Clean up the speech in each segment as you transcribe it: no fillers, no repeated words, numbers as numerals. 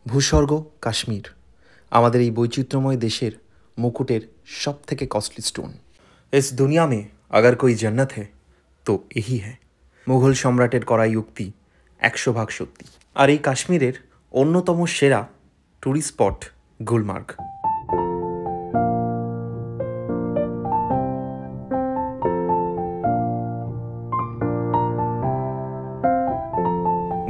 ভূস্বর্গ কাশ্মীর আমাদের এই বৈচিত্র্যময় দেশের মুকুটের सबसे कॉस्टली स्टोन। इस दुनिया में अगर कोई जन्नत है तो यही है। मुघल सम्राटेर करा युक्ति 100 भाग सत्यि। और ये काश्मीरेर अन्यतम सेरा टूरिस्ट स्पट गुलमार्ग।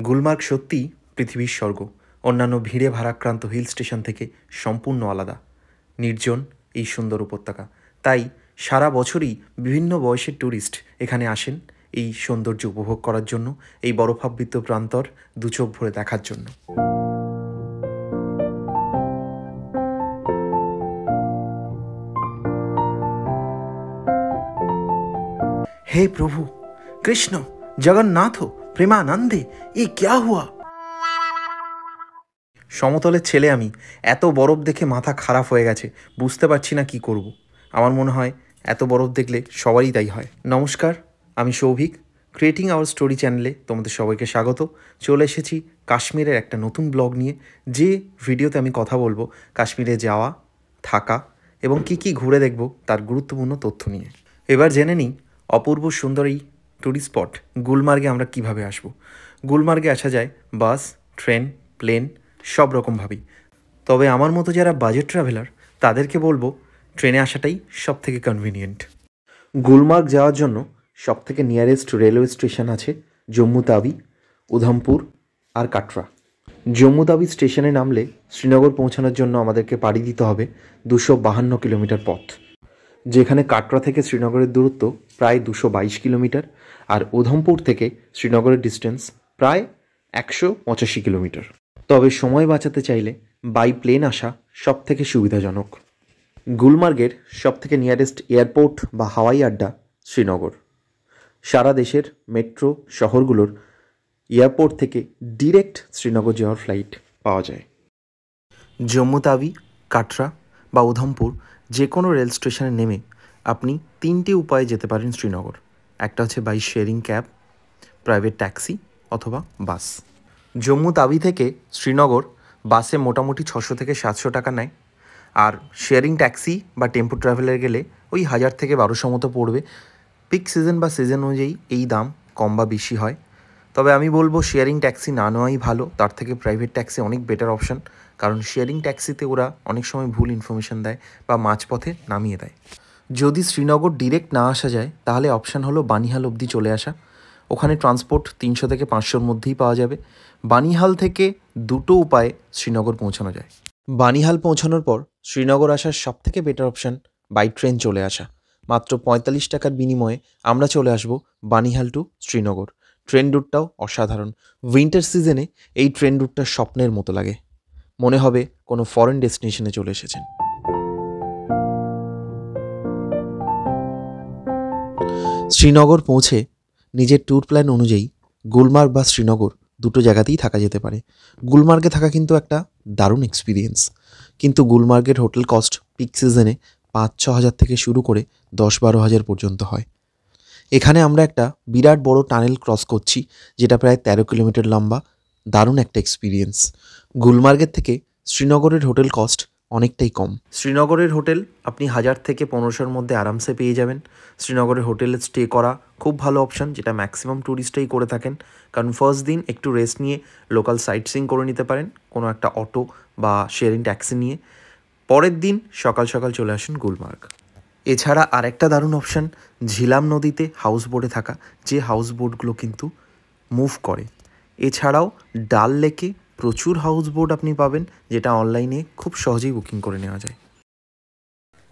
गुलमार्ग सत्यि पृथिवीर स्वर्ग। अन्यान्य भिड़े भाराक्रांत हिल स्टेशन थेके सम्पूर्ण आलादा, निर्जन এই সুন্দর উপত্যকা। তাই সারা বছরই বিভিন্ন বয়সের ট্যুরিস্ট এখানে আসেন এই সৌন্দর্য উপভোগ করার জন্য, এই বরফাবৃত প্রান্তর দু চোখ ভরে দেখার জন্য। हे प्रभु कृष्ण जगन्नाथ प्रेमानंदे ये क्या हुआ। সমতলের ছেলে আমি, এত বরফ দেখে মাথা খারাপ হয়ে গেছে, বুঝতে পারছি না কি করব। আমার মনে হয় এত বরফ দেখলে সবারই তাই হয়। নমস্কার, আমি সৌভিক, ক্রিয়েটিং আওয়ার স্টোরি চ্যানেলে তোমাদের সবাইকে স্বাগত। চলে এসেছি কাশ্মীরের একটা নতুন ব্লগ নিয়ে, যে ভিডিওতে আমি কথা বলবো কাশ্মীরে যাওয়া, থাকা এবং কি কি ঘুরে দেখব তার গুরুত্বপূর্ণ তথ্য নিয়ে। এবার জেনে নিই অপূর্ব সুন্দর এই ট্যুরিস্ট স্পট গুলমার্গে আমরা কিভাবে আসব। গুলমার্গে আসা যায় বাস, ট্রেন, প্লেন সব রকমভাবেই। তবে আমার মতো যারা বাজেট ট্রাভেলার তাদেরকে বলবো ট্রেনে আসাটাই সব থেকে কনভিনিয়েন্ট। গুলমার্গ যাওয়ার জন্য সব থেকে নিয়ারেস্ট রেলওয়ে স্টেশন আছে জম্মু তাবি, উধমপুর আর কাটরা। জম্মু তাবি স্টেশনে নামলে শ্রীনগর পৌঁছানোর জন্য আমাদেরকে পাড়ি দিতে হবে 252 কিলোমিটার পথ, যেখানে কাটরা থেকে শ্রীনগরের দূরত্ব প্রায় 222 কিলোমিটার আর উধমপুর থেকে শ্রীনগরের ডিস্টেন্স প্রায় 185 কিলোমিটার। তবে সময় বাঁচাতে চাইলে বাই প্লেন আসা সব থেকে সুবিধাজনক। গুলমার্গের সব থেকে নিয়ারেস্ট এয়ারপোর্ট বা হাওয়াই আড্ডা শ্রীনগর। সারা দেশের মেট্রো শহরগুলোর এয়ারপোর্ট থেকে ডিরেক্ট শ্রীনগর যাওয়ার ফ্লাইট পাওয়া যায়। জম্মু তাবি, কাটরা বা উধমপুর যে কোনো রেল স্টেশনে নেমে আপনি 3টি উপায়ে যেতে পারেন শ্রীনগর। একটা হচ্ছে by sharing cab, private taxi অথবা বাস। জম্মু তাবি থেকে শ্রীনগর বাসে মোটামুটি 600 থেকে 700 টাকা নেয়, আর শেয়ারিং ট্যাক্সি বা টেম্পো ট্রাভেলে গেলে ওই 1000 থেকে 1200 মতো পড়বে। পিক সিজন বা সিজন অনুযায়ী এই দাম কম বা বেশি হয়। তবে আমি বলবো শেয়ারিং ট্যাক্সি না নেওয়াই ভালো, তার থেকে প্রাইভেট ট্যাক্সি অনেক বেটার অপশান। কারণ শেয়ারিং ট্যাক্সিতে ওরা অনেক সময় ভুল ইনফরমেশান দেয় বা মাঝপথে নামিয়ে দেয়। যদি শ্রীনগর ডিরেক্ট না আসা যায় তাহলে অপশান হলো বানিহাল অবধি চলে আসা। ওখানে ট্রান্সপোর্ট 300 থেকে 500-র মধ্যেই পাওয়া যাবে। বানিহাল থেকে দুটো উপায়ে শ্রীনগর পৌঁছানো যায়। বানিহাল পৌঁছানোর পর শ্রীনগর আসার সব থেকে বেটার অপশান বাই ট্রেন চলে আসা। মাত্র 45 টাকার বিনিময়ে আমরা চলে আসব বানিহাল টু শ্রীনগর। ট্রেন রুটটাও অসাধারণ। উইন্টার সিজনে এই ট্রেন রুটটা স্বপ্নের মতো লাগে, মনে হবে কোনো ফরেন ডেস্টিনেশনে চলে এসেছেন। শ্রীনগর পৌঁছে নিজের ট্যুর প্ল্যান অনুযায়ী গুলমার্গ বা শ্রীনগর দুটো জায়গাতেই থাকা যেতে পারে। গুলমার্গে থাকা কিন্তু একটা দারুণ এক্সপিরিয়েন্স, কিন্তু গুলমার্গের হোটেল কস্ট পিক সিজনে 5-6 হাজার থেকে শুরু করে 10-12 হাজার পর্যন্ত হয়। এখানে আমরা একটা বিরাট বড় টানেল ক্রস করছি, যেটা প্রায় 13 কিলোমিটার লম্বা। দারুণ একটা এক্সপিরিয়েন্স। গুলমার্গের থেকে শ্রীনগরের হোটেল কস্ট অনেকটাই কম। শ্রীনগরের হোটেল আপনি 1000 থেকে 1500-র মধ্যে আরামসে পেয়ে যাবেন। শ্রীনগরের হোটেলে স্টে করা খুব ভালো অপশান, যেটা ম্যাক্সিমাম ট্যুরিস্টই করে থাকেন। কারণ ফার্স্ট দিন একটু রেস্ট নিয়ে লোকাল সাইট সিইং করে নিতে পারেন কোনো একটা অটো বা শেয়ারিং ট্যাক্সি নিয়ে। পরের দিন সকাল সকাল চলে আসেন গুলমার্গ। এছাড়া আরেকটা দারুণ অপশান ঝিলাম নদীতে হাউস বোটে থাকা, যে হাউস বোটগুলো কিন্তু মুভ করে। এছাড়াও ডাল লেকে প্রচুর হাউস বোট আপনি পাবেন, যেটা অনলাইনে খুব সহজেই বুকিং করে নেওয়া যায়।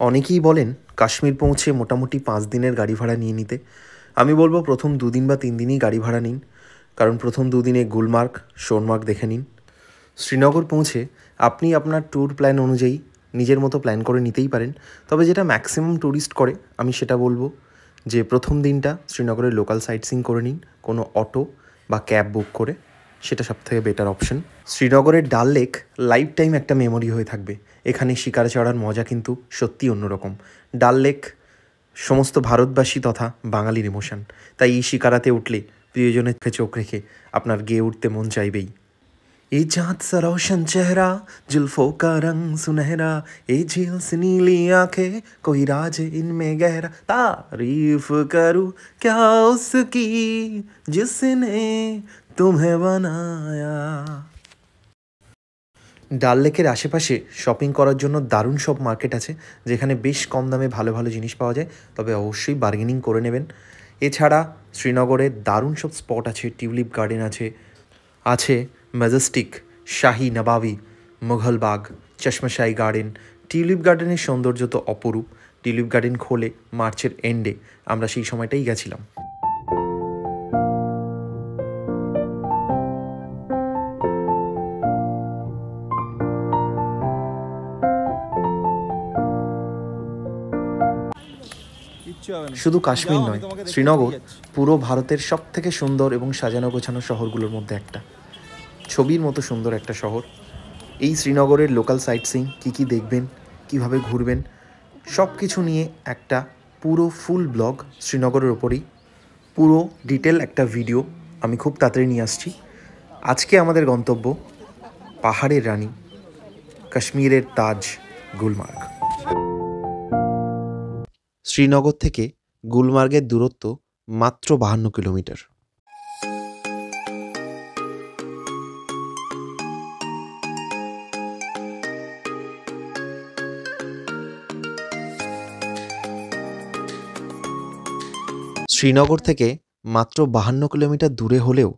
অনেকেই বলেন কাশ্মীর পৌঁছে মোটামুটি 5 দিনের গাড়ি ভাড়া নিয়ে নিতে। আমি বলবো প্রথম 2 দিন বা 3 দিনই গাড়ি ভাড়া নিন, কারণ প্রথম 2 দিনে গুলমার্গ, সোনমার্গ দেখে নিন। শ্রীনগর পৌঁছে আপনি আপনার ট্যুর প্ল্যান অনুযায়ী নিজের মতো প্ল্যান করে নিতেই পারেন। তবে যেটা ম্যাক্সিমাম ট্যুরিস্ট করে আমি সেটা বলবো যে প্রথম দিনটা শ্রীনগরের লোকাল সাইট সিইং করে নিন কোনো অটো বা ক্যাব বুক করে, সেটা সবথেকে বেটার অপশন। শ্রীনগরের ডাল লেক লাইফ টাইম একটা মেমোরি হয়ে থাকবে। এখানে শিকারে চড়ার মজা কিন্তু সত্যি অন্যরকম। ডাল লেক সমস্ত ভারতবাসী তথা বাঙালির ইমোশন, তাই এই শিকারাতে উঠলে প্রিয়জনের চোখ রেখে আপনার গেয়ে উঠতে মন চাইবেই। ये चाँद सा रोशन चेहरा, जुल्फों का रंग सुनहरा, ये झील सी नीली आंखें, कोई राज इनमें गहरा। तारीफ करूँ क्या उसकी जिसने तुम्हें बनाया। ডাল লেকের আশেপাশে শপিং করার জন্য দারুণ সব মার্কেট আছে, যেখানে বেশ কম দামে ভালো ভালো জিনিস পাওয়া যায়, তবে অবশ্যই বার্গেনিং করে নেবেন। এছাড়া শ্রীনগরে দারুণ সব স্পট আছে, টিউলিপ গার্ডেন আছে, আছে ম্যাজেস্টিক, শাহি নবাবি, মুঘলবাগ, চশমাশাহী গার্ডেন। টিউলিপ গার্ডেনের সৌন্দর্য তো অপরূপ। টিউলিপ গার্ডেন খোলে মার্চের এন্ডে, আমরা সেই সময়টাই গেছিলাম। শুধু কাশ্মীর নয়, শ্রীনগর পুরো ভারতের সব থেকে সুন্দর এবং সাজানো গোছানো শহরগুলোর মধ্যে একটা। ছবির মতো সুন্দর একটা শহর। এই শ্রীনগরের লোকাল সাইট সিইং, কী কী দেখবেন, কিভাবে ঘুরবেন, সব কিছু নিয়ে একটা পুরো ফুল ব্লগ শ্রীনগরের ওপরেই, পুরো ডিটেল একটা ভিডিও আমি খুব তাড়াতাড়ি নিয়ে আসছি। আজকে আমাদের গন্তব্য পাহাড়ের রানী, কাশ্মীরের তাজ গুলমার্গ। শ্রীনগর থেকে গুলমার্গের দূরত্ব মাত্র 52 কিলোমিটার। শ্রীনগর থেকে মাত্র 52 কিলোমিটার দূরে হলেও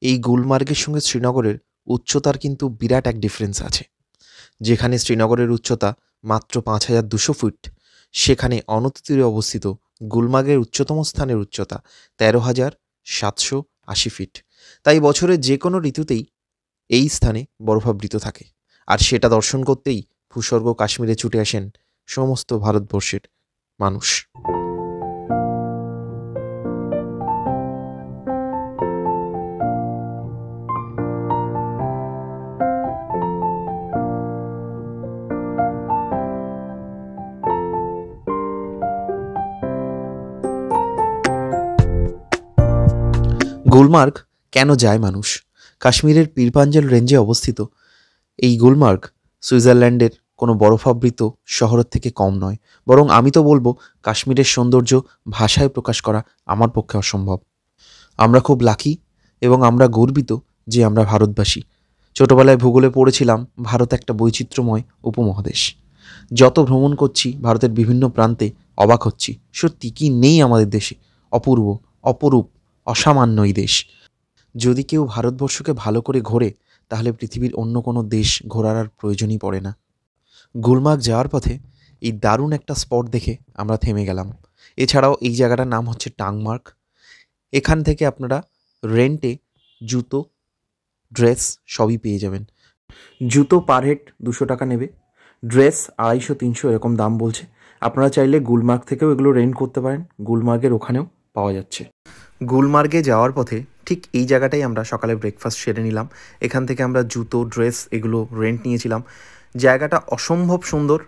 এই গুলমার্গের সঙ্গে শ্রীনগরের উচ্চতার কিন্তু বিরাট এক ডিফারেন্স আছে। যেখানে শ্রীনগরের উচ্চতা মাত্র 5200 ফুট, সেখানে অনতিদূরে অবস্থিত গুলমার্গের উচ্চতম স্থানের উচ্চতা 13,780 ফিট। তাই বছরের যে কোনো ঋতুতেই এই স্থানে বরফাবৃত থাকে, আর সেটা দর্শন করতেই ভূস্বর্গ কাশ্মীরে ছুটে আসেন সমস্ত ভারতবর্ষের মানুষ। গুলমার্গ কেন যায় মানুষ? কাশ্মীরের পীরপাঞ্জল রেঞ্জে অবস্থিত এই গুলমার্গ সুইজারল্যান্ডের কোনো বরফাবৃত শহরের থেকে কম নয়, বরং আমি তো বলবো কাশ্মীরের সৌন্দর্য ভাষায় প্রকাশ করা আমার পক্ষে অসম্ভব। আমরা খুব লাকি এবং আমরা গর্বিত যে আমরা ভারতবাসী। ছোটোবেলায় ভূগোলে পড়েছিলাম ভারত একটা বৈচিত্র্যময় উপমহাদেশ। যত ভ্রমণ করছি ভারতের বিভিন্ন প্রান্তে অবাক হচ্ছি, সত্যি কি নেই আমাদের দেশে। অপূর্ব, অপরূপ, অসামান্য এই দেশ। যদি কেউ ভারতবর্ষকে ভালো করে ঘোরে, তাহলে পৃথিবীর অন্য কোনো দেশ ঘোরার আর প্রয়োজনই পড়ে না। গুলমার্গ যাওয়ার পথে এই দারুণ একটা স্পট দেখে আমরা থেমে গেলাম। এছাড়াও এই জায়গাটার নাম হচ্ছে টাংমার্গ। এখান থেকে আপনারা রেন্টে জুতো, ড্রেস সবই পেয়ে যাবেন। জুতো পার হেড 200 টাকা নেবে, ড্রেস 250-300 এরকম দাম বলছে। আপনারা চাইলে গুলমার্গ থেকেও এগুলো রেন্ট করতে পারেন, গুলমার্গের ওখানেও পাওয়া যাচ্ছে। গুলমার্গে যাওয়ার পথে ঠিক এই জায়গাটাই আমরা সকালে ব্রেকফাস্ট সেরে নিলাম। এখান থেকে আমরা জুতো, ড্রেস এগুলো রেন্ট নিয়েছিলাম। জায়গাটা অসম্ভব সুন্দর।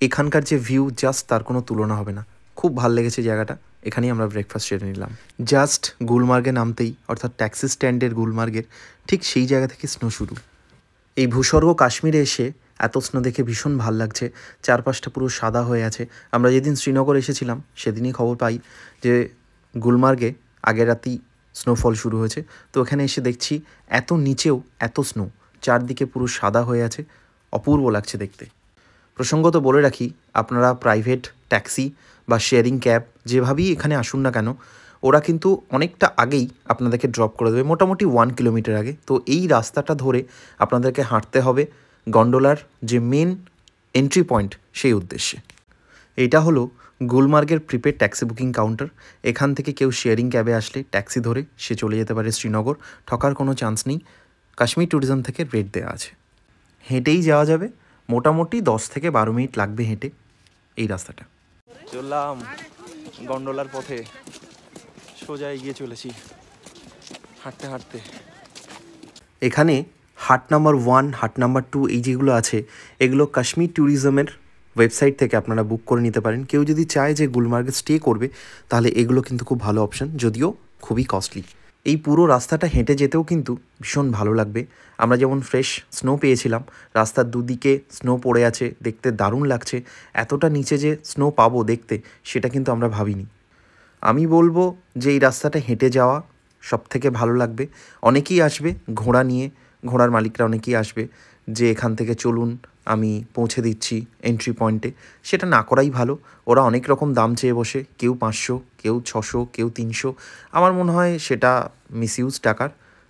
এখানকার যে ভিউ, জাস্ট তার কোনো তুলনা হবে না। খুব ভালো লেগেছে জায়গাটা। এখানেই আমরা ব্রেকফাস্ট সেরে নিলাম। জাস্ট গুলমার্গে নামতেই, অর্থাৎ ট্যাক্সি স্ট্যান্ডের গুলমার্গের ঠিক সেই জায়গা থেকে স্নো শুরু। এই ভূস্বর্গ কাশ্মীরে এসে এত স্নো দেখে ভীষণ ভাল লাগছে। চারপাশটা পুরো সাদা হয়ে আছে। আমরা যেদিন শ্রীনগর এসেছিলাম সেদিনই খবর পাই যে গুলমার্গে আগের রাতেই স্নোফল শুরু হয়েছে। তো এখানে এসে দেখছি এত নিচেও এত স্নো, চারদিকে পুরো সাদা হয়ে আছে, অপূর্ব লাগছে দেখতে। প্রসঙ্গত বলে রাখি, আপনারা প্রাইভেট ট্যাক্সি বা শেয়ারিং ক্যাব যেভাবেই এখানে আসুন না কেন, ওরা কিন্তু অনেকটা আগেই আপনাদেরকে ড্রপ করে দেবে, মোটামুটি 1 কিলোমিটার আগে। তো এই রাস্তাটা ধরে আপনাদেরকে হাঁটতে হবে গন্ডোলার যে মেন এন্ট্রি পয়েন্ট সেই উদ্দেশ্যে। এটা হলো গুলমার্গের প্রিপেড ট্যাক্সি বুকিং কাউন্টার। এখান থেকে কেউ শেয়ারিং ক্যাবে আসলে ট্যাক্সি ধরে সে চলে যেতে পারে শ্রীনগর। ঠকার কোনো চান্স নেই। কাশ্মীর ট্যুরিজম থেকে রেট দেওয়া আছে। হেঁটেই যাওয়া যাবে, মোটামুটি 10 থেকে 12 মিনিট লাগবে হেঁটে এই রাস্তাটা। চললাম গন্ডোলার পথে, সোজা এগিয়ে চলেছি হাঁটতে হাঁটতে। এখানে হাট নাম্বার 1, হাট নাম্বার 2 এই যেগুলো আছে, এগুলো কাশ্মীর ট্যুরিজমের ওয়েবসাইট থেকে আপনারা বুক করে নিতে পারেন। কেউ যদি চায় যে গুলমার্গে স্টে করবে, তাহলে এগুলো কিন্তু খুব ভালো অপশান, যদিও খুবই কস্টলি। এই পুরো রাস্তাটা হেঁটে যেতেও কিন্তু ভীষণ ভালো লাগবে। আমরা যেমন ফ্রেশ স্নো পেয়েছিলাম, রাস্তার দুদিকে স্নো পড়ে আছে, দেখতে দারুণ লাগছে। এতটা নিচে যে স্নো পাবো দেখতে, সেটা কিন্তু আমরা ভাবিনি। আমি বলবো যে এই রাস্তাটা হেঁটে যাওয়া সবথেকে ভালো লাগবে। অনেকেই আসবে ঘোড়া নিয়ে, ঘোড়ার মালিকরা অনেকেই আসবে যে এখান থেকে চলুন, আমি পৌঁছে দিচ্ছি এন্ট্রি পয়েন্টে। সেটা না করাই ভালো। ওরা অনেক রকম দাম চেয়ে বসে, কেউ 500, কেউ 600, কেউ 300। আমার মনে হয় সেটা মিসইউজ টাকার।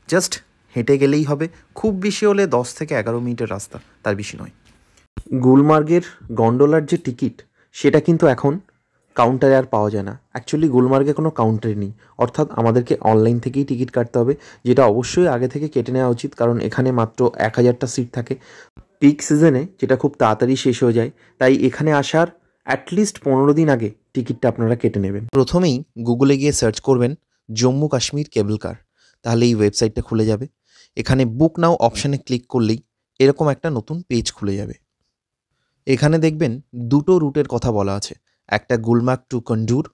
জাস্ট হেঁটে গেলেই হবে। খুব বেশি হলে 10 থেকে 11 মিনিটের রাস্তা, তার বেশি নয়। গুলমার্গের গন্ডোলার যে টিকিট, সেটা কিন্তু এখন কাউন্টারে আর পাওয়া যায় না। অ্যাকচুয়ালি গুলমার্গে কোনো কাউন্টারে নেই, অর্থাৎ আমাদেরকে অনলাইন থেকেই টিকিট কাটতে হবে, যেটা অবশ্যই আগে থেকে কেটে নেওয়া উচিত, কারণ এখানে মাত্র 1000টা সিট থাকে। পিক সিজনে যেটা খুব তাড়াতাড়ি শেষ হয়ে যায়, তাই এখানে আসার অ্যাটলিস্ট 15 দিন আগে টিকিটটা আপনারা কেটে নেবেন। প্রথমেই গুগলে গিয়ে সার্চ করবেন জম্মু কাশ্মীর কেবল কার, তাহলে এই ওয়েবসাইটটা খুলে যাবে। এখানে বুক নাও অপশানে ক্লিক করলেই এরকম একটা নতুন পেজ খুলে যাবে। এখানে দেখবেন দুটো রুটের কথা বলা আছে, একটা গুলমার্গ টু কন্ডুর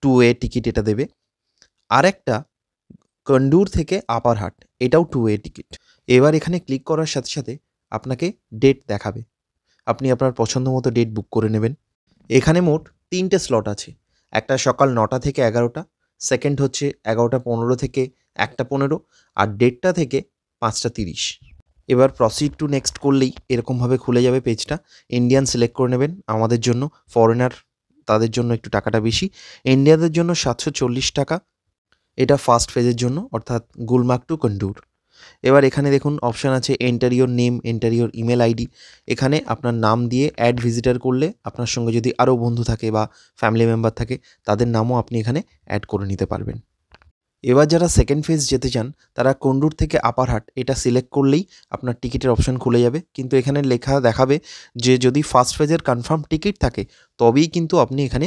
2A টিকিট এটা দেবে, আর একটা কন্ডুর থেকে আপারহাট, এটাও 2A টিকিট। এবার এখানে ক্লিক করার সাথে সাথে আপনাকে ডেট দেখাবে, আপনি আপনার পছন্দ মতো ডেট বুক করে নেবেন। এখানে মোট 3টে স্লট আছে, একটা সকাল 9টা থেকে 11টা, সেকেন্ড হচ্ছে 11:15 থেকে 1:15, আর 1:30 থেকে 5:30। এবার প্রসিড টু নেক্সট করলেই এরকমভাবে খুলে যাবে পেজটা। ইন্ডিয়ান সিলেক্ট করে নেবেন, আমাদের জন্য, ফরেনার তাদের জন্য একটু টাকাটা বেশি। ইন্ডিয়ানদের জন্য 740 টাকা, এটা ফার্স্ট ফেজের জন্য, অর্থাৎ গুলমার্গ টু কন্ডুর। এবার এখানে দেখুন অপশান আছে enter your name, enter your email ID. এখানে আপনার নাম দিয়ে অ্যাড ভিজিটার করলে আপনার সঙ্গে যদি আরও বন্ধু থাকে বা ফ্যামিলি মেম্বার থাকে, তাদের নামও আপনি এখানে অ্যাড করে নিতে পারবেন। এবার যারা সেকেন্ড ফেজ যেতে চান, তারা কন্ডুর থেকে আপারহাট এটা সিলেক্ট করলেই আপনার টিকিটের অপশান খুলে যাবে। কিন্তু এখানে লেখা দেখাবে যে যদি ফার্স্ট ফেজের কনফার্ম টিকিট থাকে, তবেই কিন্তু আপনি এখানে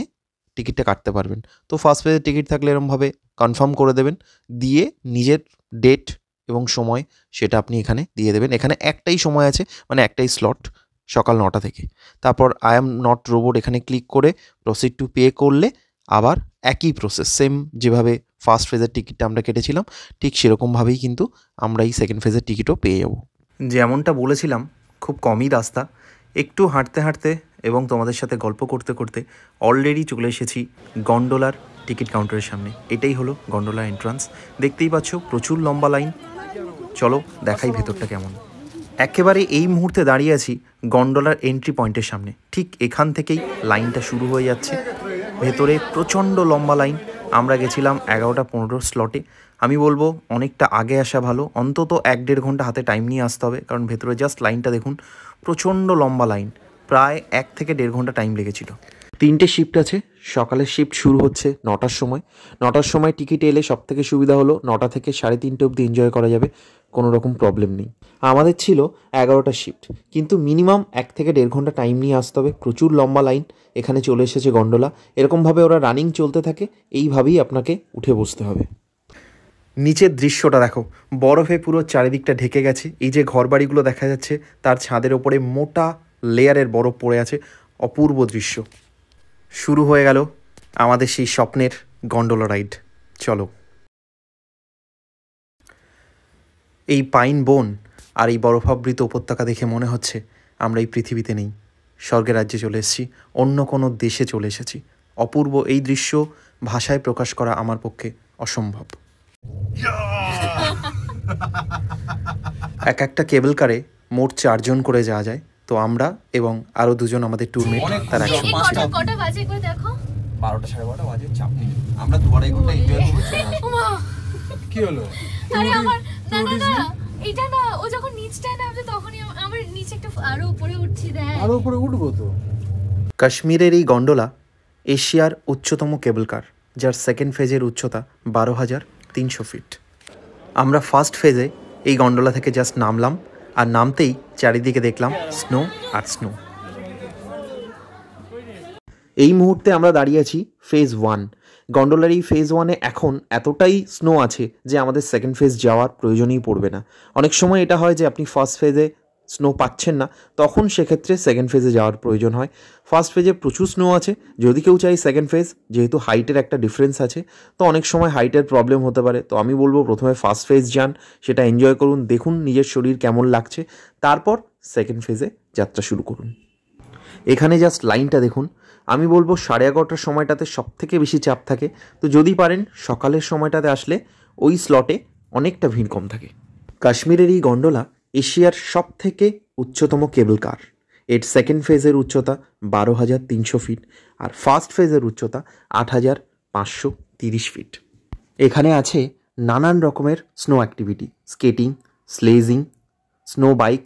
টিকিটটা কাটতে পারবেন। তো ফার্স্ট ফেজের টিকিট থাকলে এরমভাবে কনফার্ম করে দেবেন, দিয়ে নিজের ডেট এবং সময় সেটা আপনি এখানে দিয়ে দেবেন। এখানে একটাই সময় আছে, মানে একটাই স্লট, সকাল 9টা থেকে। তারপর আই অ্যাম নট রোবট এখানে ক্লিক করে প্রসিড টু পে করলে আবার একই প্রসেস, সেম যেভাবে ফার্স্ট ফেজের টিকিটটা আমরা কেটেছিলাম, ঠিক সেরকমভাবেই কিন্তু আমরা এই সেকেন্ড ফেজের টিকিটও পেয়ে যাব। যেমনটা বলেছিলাম, খুব কমই রাস্তা। একটু হাঁটতে হাঁটতে এবং তোমাদের সাথে গল্প করতে করতে অলরেডি চলে এসেছি গন্ডোলার টিকিট কাউন্টারের সামনে। এটাই হলো গন্ডোলা এন্ট্রান্স। দেখতেই পাচ্ছ প্রচুর লম্বা লাইন। চলো দেখাই ভেতরটা কেমন। একেবারে এই মুহূর্তে দাঁড়িয়ে আছি গন্ডোলার এন্ট্রি পয়েন্টের সামনে। ঠিক এখান থেকেই লাইনটা শুরু হয়ে যাচ্ছে। ভেতরে প্রচণ্ড লম্বা লাইন। আমরা গেছিলাম 11:15 স্লটে। আমি বলবো অনেকটা আগে আসা ভালো, অন্তত 1-1.5 ঘন্টা হাতে টাইম নিয়ে আসতে হবে, কারণ ভেতরে জাস্ট লাইনটা দেখুন, প্রচণ্ড লম্বা লাইন। প্রায় 1 থেকে 1.5 ঘন্টা টাইম লেগেছিল। 3টে শিফট আছে। সকালের শিফট শুরু হচ্ছে 9টার সময়। 9টার সময় টিকিট এলে সবথেকে সুবিধা হলো 9টা থেকে 3:30 অবধি এনজয় করা যাবে, কোনো রকম প্রবলেম নেই। আমাদের ছিল 11টা শিফট, কিন্তু মিনিমাম 1 থেকে 1.5 ঘন্টা টাইম নিয়ে আসতে হবে। প্রচুর লম্বা লাইন। এখানে চলে এসেছে গন্ডোলা। এরকমভাবে ওরা রানিং চলতে থাকে, এইভাবেই আপনাকে উঠে বসতে হবে। নিচের দৃশ্যটা দেখো, বরফে পুরো চারিদিকটা ঢেকে গেছে। এই যে ঘরবাড়িগুলো দেখা যাচ্ছে, তার ছাদের ওপরে মোটা লেয়ারের বরফ পড়ে আছে। অপূর্ব দৃশ্য। শুরু হয়ে গেল আমাদের সেই স্বপ্নের গন্ডোলা রাইড। চলো। এই পাইন বন আর এই বরফাবৃত উপত্যকা দেখে মনে হচ্ছে আমরা এই পৃথিবীতে নেই, স্বর্গের রাজ্যে চলে এসেছি, অন্য কোনো দেশে চলে এসেছি। অপূর্ব এই দৃশ্য ভাষায় প্রকাশ করা আমার পক্ষে অসম্ভব। একটা কেবল কারে মোট 4 জন করে যাওয়া যায়। তো আমরা এবং আরও 2 জন আমাদের ট্যুরমেট, তার একসঙ্গে। কটা বাজে করে দেখো, 12টা 12:30 বাজে, চাপ নেই। আমরা 2-2.5 ঘন্টা এনজয় করব। কি হলো? আরে আমার না না না, এটা না, ও যখন নিচটায় নামছে তখনই আমার নিচে একটা আরো উপরে উঠছি। দেখ, আরো উপরে উঠবো তো। কাশ্মীরের এই গন্ডোলা এশিয়ার উচ্চতম কেবল কার, যার সেকেন্ড ফেজের উচ্চতা 12,300 ফিট। আমরা ফার্স্ট ফেজে এই গন্ডোলা থেকে জাস্ট নামলাম, আর নামতেই চারিদিকে দেখলাম স্নো আর স্নো। এই মুহূর্তে আমরা দাঁড়িয়ে আছি ফেজ 1। গন্ডোলার এই ফেজ 1-এ এখন এতটাই স্নো আছে যে আমাদের সেকেন্ড ফেজ যাওয়ার প্রয়োজনই পড়বে না। অনেক সময় এটা হয় যে আপনি ফার্স্ট ফেজে স্নো পাচ্ছেন না, তখন সেক্ষেত্রে সেকেন্ড ফেজে যাওয়ার প্রয়োজন হয়। ফার্স্ট ফেজে প্রচুর স্নো আছে, যদি কেউ চাই সেকেন্ড ফেজ, যেহেতু হাইটের একটা ডিফারেন্স আছে তো অনেক সময় হাইটের প্রবলেম হতে পারে, তো আমি বলবো প্রথমে ফার্স্ট ফেজ যান, সেটা এনজয় করুন, দেখুন নিজের শরীর কেমন লাগছে, তারপর সেকেন্ড ফেজে যাত্রা শুরু করুন। এখানে জাস্ট লাইনটা দেখুন। আমি বলবো 11:30টার সময়টাতে সব থেকে বেশি চাপ থাকে, তো যদি পারেন সকালের সময়টাতে আসলে ওই স্লটে অনেকটা ভিড় কম থাকে। কাশ্মীরের এই গন্ডোলা এশিয়ার সব থেকে উচ্চতম কেবল কার। এর সেকেন্ড ফেজের উচ্চতা 12,300 ফিট আর ফার্স্ট ফেজের উচ্চতা 8,530 ফিট। এখানে আছে নানান রকমের snow activity, skating, sledging, snow bike.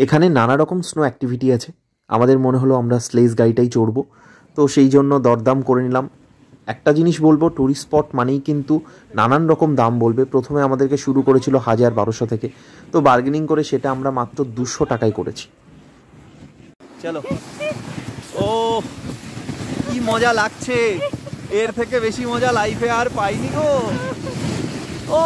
এখানে নানা রকম স্নো অ্যাক্টিভিটি আছে। আমাদের মনে হলো আমরা স্লেজ গাড়িটাই চড়বো, তো সেই জন্য দরদাম করে নিলাম। একটা জিনিস বলবো, ট্যুরিস্ট স্পট মানেই কিন্তু নানান রকম দাম বলবে। প্রথমে আমাদেরকে শুরু করেছিল 1,000-1,200 থেকে, তো বার্গেনিং করে সেটা আমরা মাত্র 200 টাকায় করেছি। চলো, ও কি মজা লাগছে, এর থেকে বেশি মজা লাইফে আর পাইনি গো। ও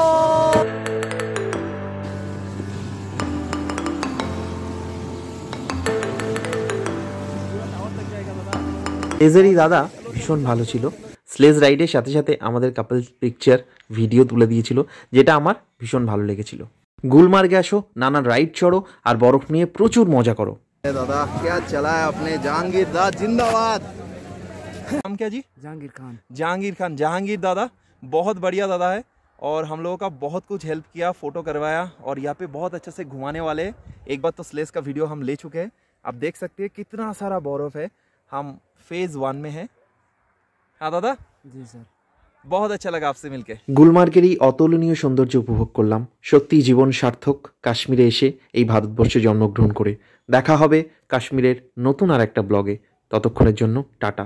স্লেজেরই দাদা ভীষণ ভালো ছিল। স্লেজ রাইডের সাথে সাথে আমাদের কাপল পিকচার ভিডিও তুলে দিয়েছিল, যেটা আমার ভীষণ ভালো লেগেছিল। গুলমার্গে আসো, নানান রাইড চড়ো আর বরফ নিয়ে প্রচুর মজা করো। दादा क्या चला है अपने जहांगीर दादा जिंदाबाद। नाम क्या जी? जहांगीर खान। जहांगीर खान, जहांगीर दादा बहुत बढ़िया दादा है और हम लोगों का बहुत कुछ हेल्प किया, फोटो करवाया और यहाँ पे बहुत अच्छे से घुमाने वाले हैं। एक बार तो स्लेज का वीडियो हम ले चुके हैं, आप देख सकते हैं कितना सारा बर्फ है। हम फेज 1 में हैं। हाँ दादा जी सर, बहुत अच्छा लगा आपसे मिलके। গুলমার্গের এই অতুলনীয় সৌন্দর্য উপভোগ করলাম। সত্যি জীবন সার্থক কাশ্মীরে এসে এই ভারতবর্ষে জন্মগ্রহণ করে। দেখা হবে কাশ্মীরের নতুন আর একটা ব্লগে, ততক্ষণের জন্য টাটা।